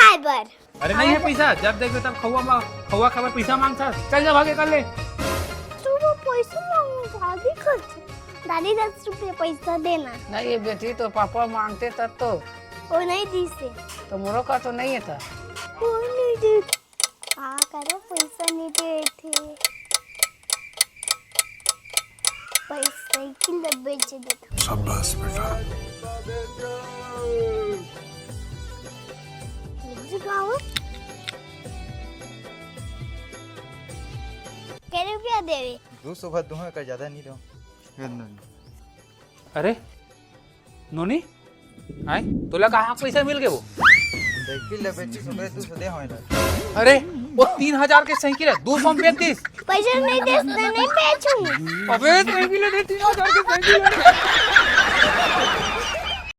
खाए बर। अरे नहीं है पैसा, जब देखो तब खौवा खबर पैसा मांगता। चल जा भागे कर ले। तू वो पैसा मांगू भागी खर्च। दादी 10 रुपये पैसा देना। नहीं ये बेटी तो पापा मांगते तब तो वो नहीं दी से। तो मोरो का तो नहीं है था। वो नहीं दी। हाँ करो पैसा नहीं दे थे। पैसा की डब्बे से देता। शाबाश बेटा। क्या रुपया देवे? 200 भर दूंगा का ज्यादा नहीं दो। अरे नोनी आय तुला कहाँ पैसा मिल गए वो? साइकिल ले बेची सुबह 200 दे होए। अरे वो 3000 के साइकिल है 200 में बेचतीस। पैसा नहीं दे नहीं बेचूंगी। अबे साइकिल है 3000 के साइकिल है।